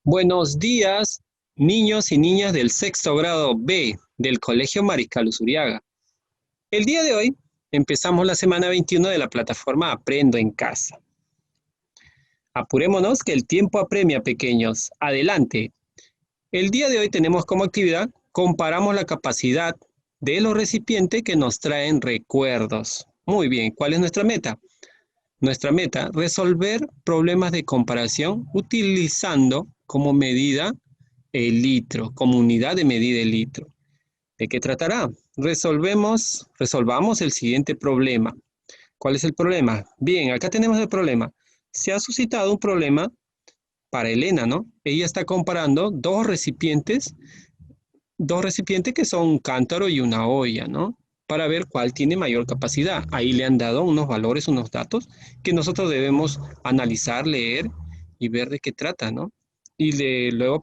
Buenos días, niños y niñas del sexto grado B del Colegio Mariscal Usuriaga. El día de hoy empezamos la semana 21 de la plataforma Aprendo en Casa. Apurémonos que el tiempo apremia, pequeños. Adelante. El día de hoy tenemos como actividad, comparamos la capacidad de los recipientes que nos traen recuerdos. Muy bien, ¿cuál es nuestra meta? Nuestra meta, resolver problemas de comparación utilizando como medida el litro, como unidad de medida el litro. ¿De qué tratará? Resolvamos el siguiente problema. ¿Cuál es el problema? Bien, acá tenemos el problema. Se ha suscitado un problema para Elena, ¿no? Ella está comparando dos recipientes que son un cántaro y una olla, ¿no? Para ver cuál tiene mayor capacidad. Ahí le han dado unos valores, unos datos que nosotros debemos analizar, leer y ver de qué trata, ¿no? Luego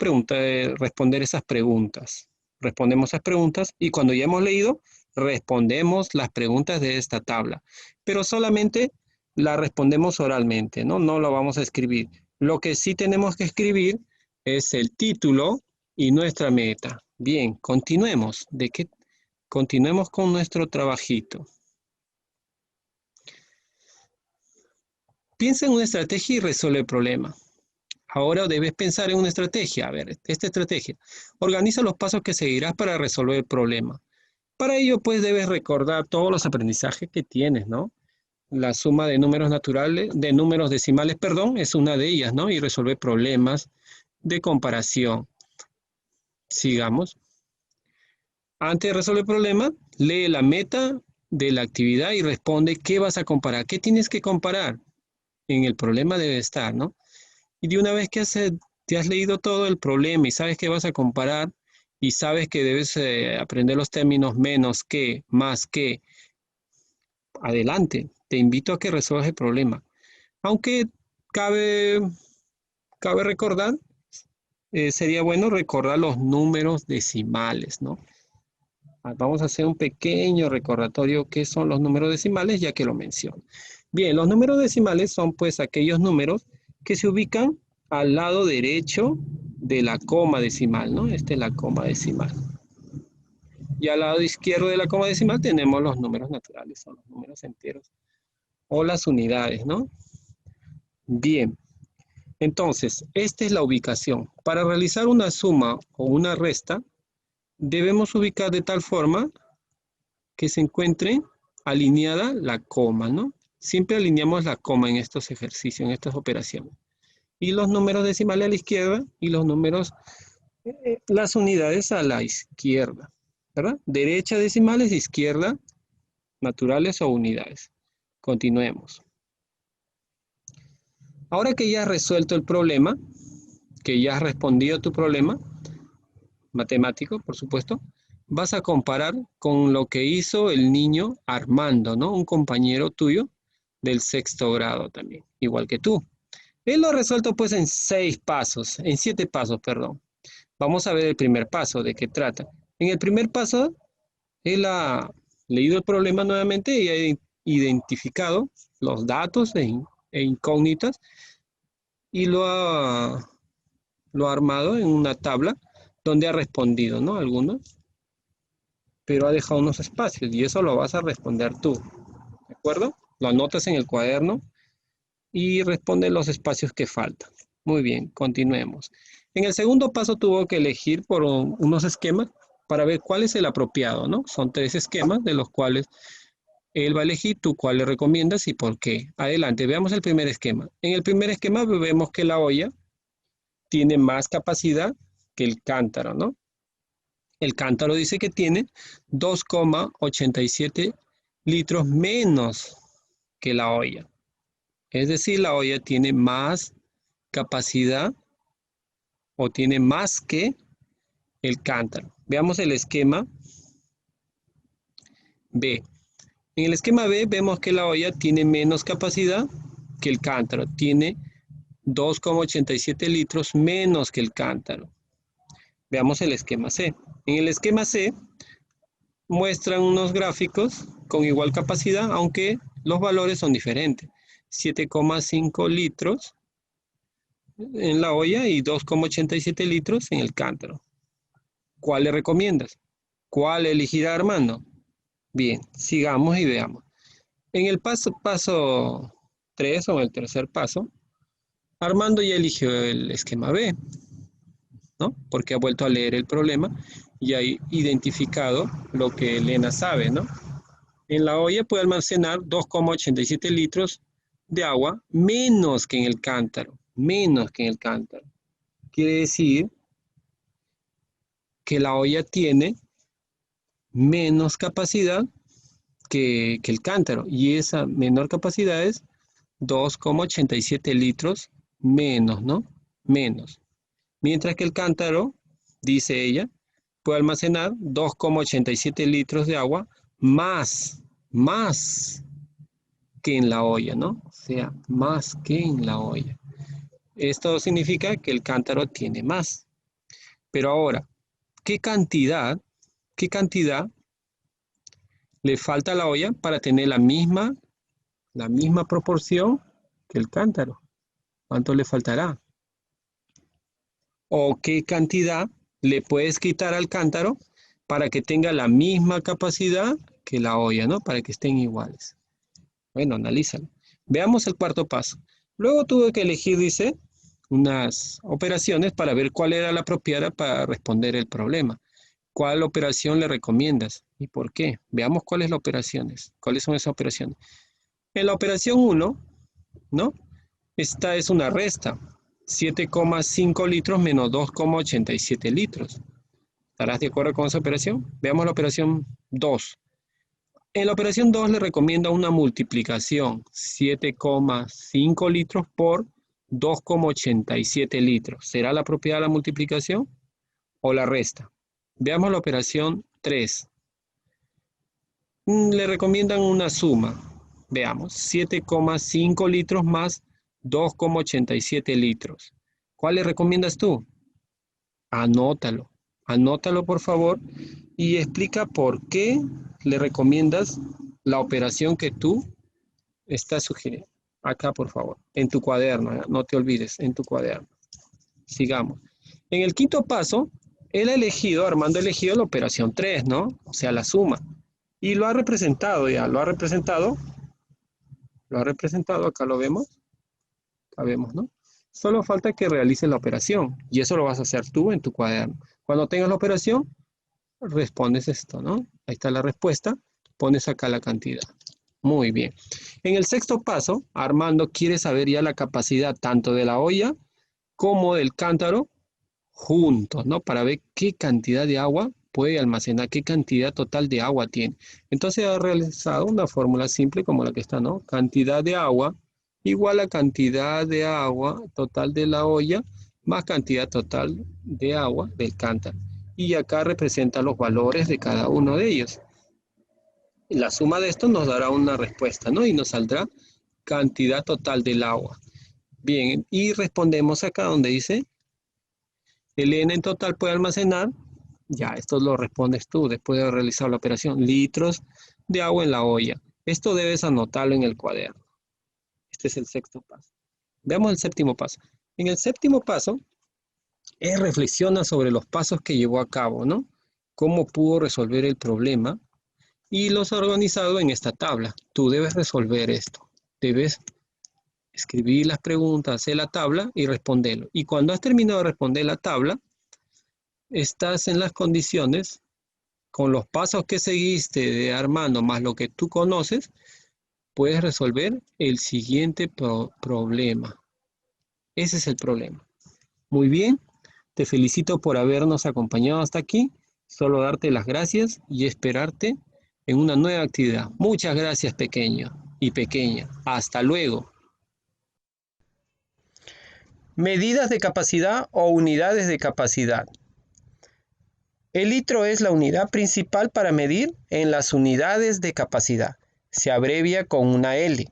responder esas preguntas. Respondemos esas preguntas y cuando ya hemos leído, respondemos las preguntas de esta tabla. Pero solamente la respondemos oralmente, ¿no? No lo vamos a escribir. Lo que sí tenemos que escribir es el título y nuestra meta. Bien, continuemos con nuestro trabajito. Piensa en una estrategia y resuelve el problema. Ahora debes pensar en una estrategia. A ver, esta estrategia. Organiza los pasos que seguirás para resolver el problema. Para ello, pues, debes recordar todos los aprendizajes que tienes, ¿no? La suma de números naturales, de números decimales, perdón, es una de ellas, ¿no? Y resolver problemas de comparación. Sigamos. Antes de resolver el problema, lee la meta de la actividad y responde qué vas a comparar, qué tienes que comparar. En el problema debe estar, ¿no? Y de una vez que te has leído todo el problema y sabes que vas a comparar y sabes que debes aprender los términos menos que, más que, adelante. Te invito a que resuelvas el problema. Aunque cabe, cabe recordar, sería bueno recordar los números decimales, ¿no? Vamos a hacer un pequeño recordatorio qué son los números decimales, ya que lo menciono. Bien, los números decimales son pues aquellos números que se ubican al lado derecho de la coma decimal, ¿no? Esta es la coma decimal. Y al lado izquierdo de la coma decimal tenemos los números naturales, son los números enteros o las unidades, ¿no? Bien, entonces, esta es la ubicación. Para realizar una suma o una resta, debemos ubicar de tal forma que se encuentre alineada la coma, ¿no? Siempre alineamos la coma en estos ejercicios, en estas operaciones. Y los números decimales a la izquierda y los números, las unidades a la izquierda, ¿verdad? Derecha decimales, izquierda naturales o unidades. Continuemos. Ahora que ya has resuelto el problema, que ya has respondido a tu problema, matemático, por supuesto, vas a comparar con lo que hizo el niño Armando, ¿no? Un compañero tuyo del sexto grado también, igual que tú. Él lo ha resuelto pues en 7 pasos, perdón. Vamos a ver el primer paso, de qué trata. En el primer paso, él ha leído el problema nuevamente y ha identificado los datos e incógnitas y lo ha armado en una tabla donde ha respondido, ¿no? Algunos, pero ha dejado unos espacios y eso lo vas a responder tú, ¿de acuerdo? Lo anotas en el cuaderno y responde los espacios que faltan. Muy bien, continuemos. En el segundo paso tuvo que elegir por unos esquemas para ver cuál es el apropiado, ¿no? Son 3 esquemas de los cuales él va a elegir tú cuál le recomiendas y por qué. Adelante, veamos el primer esquema. En el primer esquema vemos que la olla tiene más capacidad que el cántaro, ¿no? El cántaro dice que tiene 2,87 litros menos que la olla. Es decir, la olla tiene más capacidad o tiene más que el cántaro. Veamos el esquema B. En el esquema B vemos que la olla tiene menos capacidad que el cántaro. Tiene 2,87 litros menos que el cántaro. Veamos el esquema C. En el esquema C muestran unos gráficos con igual capacidad, aunque los valores son diferentes. 7,5 litros en la olla y 2,87 litros en el cántaro. ¿Cuál le recomiendas? ¿Cuál elegirá Armando? Bien, sigamos y veamos. En el paso 3 o el tercer paso, Armando ya eligió el esquema B, ¿no? Porque ha vuelto a leer el problema y ha identificado lo que Elena sabe, ¿no? En la olla puede almacenar 2,87 litros de agua menos que en el cántaro, menos que en el cántaro. Quiere decir que la olla tiene menos capacidad que el cántaro y esa menor capacidad es 2,87 litros menos, ¿no? Menos. Mientras que el cántaro, dice ella, puede almacenar 2,87 litros de agua más que en la olla, ¿no? O sea, más que en la olla. Esto significa que el cántaro tiene más. Pero ahora, qué cantidad le falta a la olla para tener la misma proporción que el cántaro? ¿Cuánto le faltará? ¿O qué cantidad le puedes quitar al cántaro para que tenga la misma capacidad que la olla, ¿no? Para que estén iguales. Bueno, analízalo. Veamos el cuarto paso. Luego tuve que elegir, dice, unas operaciones para ver cuál era la apropiada para responder el problema. ¿Cuál operación le recomiendas y por qué? Veamos cuáles las operaciones. ¿Cuáles son esas operaciones? En la operación 1, ¿no? Esta es una resta. 7,5 litros menos 2,87 litros. ¿Estarás de acuerdo con esa operación? Veamos la operación 2. En la operación 2 le recomiendo una multiplicación. 7,5 litros por 2,87 litros. ¿Será la apropiada la multiplicación o la resta? Veamos la operación 3. Le recomiendan una suma. Veamos, 7,5 litros más 2,87 litros. ¿Cuál le recomiendas tú? Anótalo. Anótalo, por favor, y explica por qué le recomiendas la operación que tú estás sugiriendo. Acá, por favor, en tu cuaderno, no te olvides, en tu cuaderno. Sigamos. En el quinto paso, Armando ha elegido la operación 3, ¿no? O sea, la suma. Y lo ha representado ya, lo ha representado, acá lo vemos, acá vemos, ¿no? Solo falta que realices la operación y eso lo vas a hacer tú en tu cuaderno. Cuando tengas la operación, respondes esto, ¿no? Ahí está la respuesta, pones acá la cantidad. Muy bien. En el sexto paso, Armando quiere saber ya la capacidad tanto de la olla como del cántaro juntos, ¿no? Para ver qué cantidad de agua puede almacenar, qué cantidad total de agua tiene. Entonces ha realizado una fórmula simple como la que está, ¿no? Cantidad de agua igual a cantidad de agua total de la olla más cantidad total de agua del cántaro. Y acá representa los valores de cada uno de ellos. La suma de esto nos dará una respuesta, ¿no? Y nos saldrá cantidad total del agua. Bien, y respondemos acá donde dice, el N en total puede almacenar, ya, esto lo respondes tú después de realizar la operación, litros de agua en la olla. Esto debes anotarlo en el cuaderno. Este es el sexto paso. Veamos el séptimo paso. En el séptimo paso, él reflexiona sobre los pasos que llevó a cabo, ¿no? Cómo pudo resolver el problema y los ha organizado en esta tabla. Tú debes resolver esto. Debes escribir las preguntas, hacer la tabla y responderlo. Y cuando has terminado de responder la tabla, estás en las condiciones, con los pasos que seguiste de Armando más lo que tú conoces, puedes resolver el siguiente problema. Ese es el problema. Muy bien, te felicito por habernos acompañado hasta aquí. Solo darte las gracias y esperarte en una nueva actividad. Muchas gracias, pequeño y pequeña. Hasta luego. Medidas de capacidad o unidades de capacidad. El litro es la unidad principal para medir en las unidades de capacidad. Se abrevia con una L.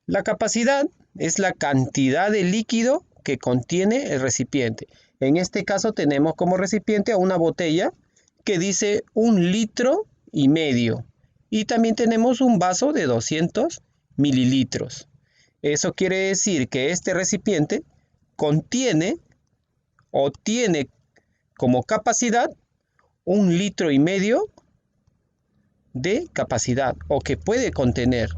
La capacidad es la cantidad de líquido que contiene el recipiente. En este caso tenemos como recipiente a una botella que dice 1,5 litros. Y también tenemos un vaso de 200 mililitros. Eso quiere decir que este recipiente contiene o tiene como capacidad 1,5 litros de capacidad, o que puede contener,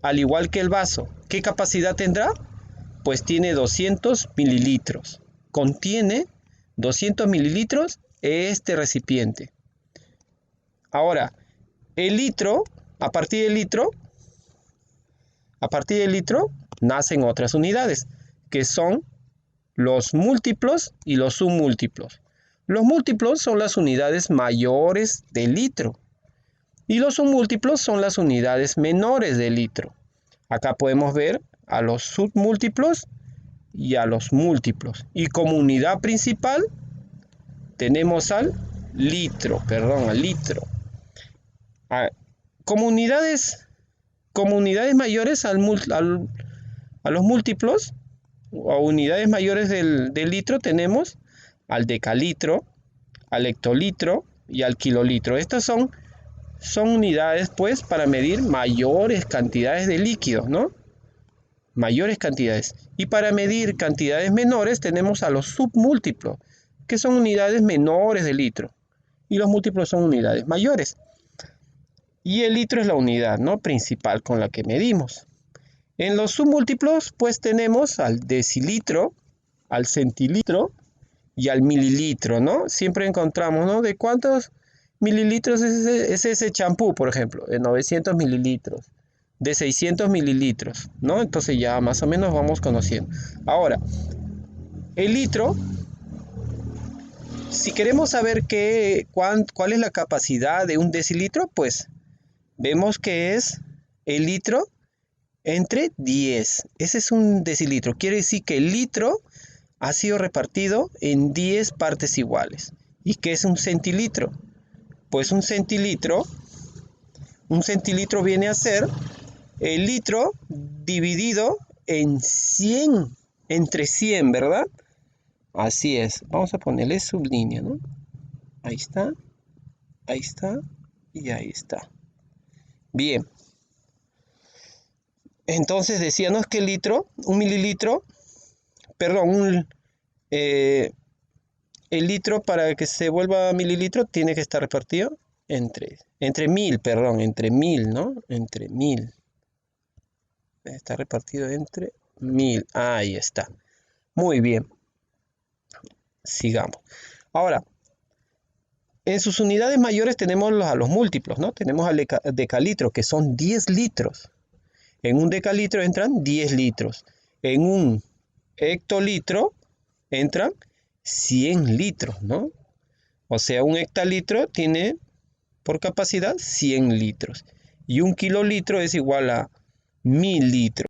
al igual que el vaso. ¿Qué capacidad tendrá? Pues tiene 200 mililitros. Contiene 200 mililitros este recipiente. Ahora, el litro, a partir del litro, nacen otras unidades, que son los múltiplos y los submúltiplos. Los múltiplos son las unidades mayores del litro y los submúltiplos son las unidades menores del litro. Acá podemos ver a los submúltiplos y a los múltiplos. Y como unidad principal tenemos al litro. Como unidades mayores a los múltiplos o unidades mayores del litro tenemos al decalitro, al hectolitro y al kilolitro. Estas son unidades pues para medir mayores cantidades de líquidos, ¿no? Mayores cantidades. Y para medir cantidades menores tenemos a los submúltiplos, que son unidades menores de litro. Y los múltiplos son unidades mayores. Y el litro es la unidad, ¿no?, principal con la que medimos. En los submúltiplos pues tenemos al decilitro, al centilitro y al mililitro, ¿no? Siempre encontramos, ¿no?, de cuántos mililitros es ese champú, por ejemplo, de 900 mililitros, de 600 mililitros, ¿no? Entonces ya más o menos vamos conociendo. Ahora, el litro, si queremos saber cuál es la capacidad de un decilitro, pues vemos que es el litro entre 10. Ese es un decilitro. Quiere decir que el litro ha sido repartido en 10 partes iguales. ¿Y qué es un centilitro? Pues un centilitro viene a ser el litro dividido en 100, entre 100, ¿verdad? Así es. Vamos a ponerle sublínea, ¿no? Ahí está y ahí está. Bien. Entonces decíamos que el litro para que se vuelva mililitro tiene que estar repartido entre 1000, ¿no? Entre 1000. Está repartido entre 1000. Ahí está. Muy bien. Sigamos. Ahora, en sus unidades mayores tenemos a los múltiplos, ¿no? Tenemos al decalitro, que son 10 litros. En un decalitro entran 10 litros. En un hectolitro entran 100 litros, ¿no? O sea, un hectolitro tiene por capacidad 100 litros. Y un kilolitro es igual a 1000 litros.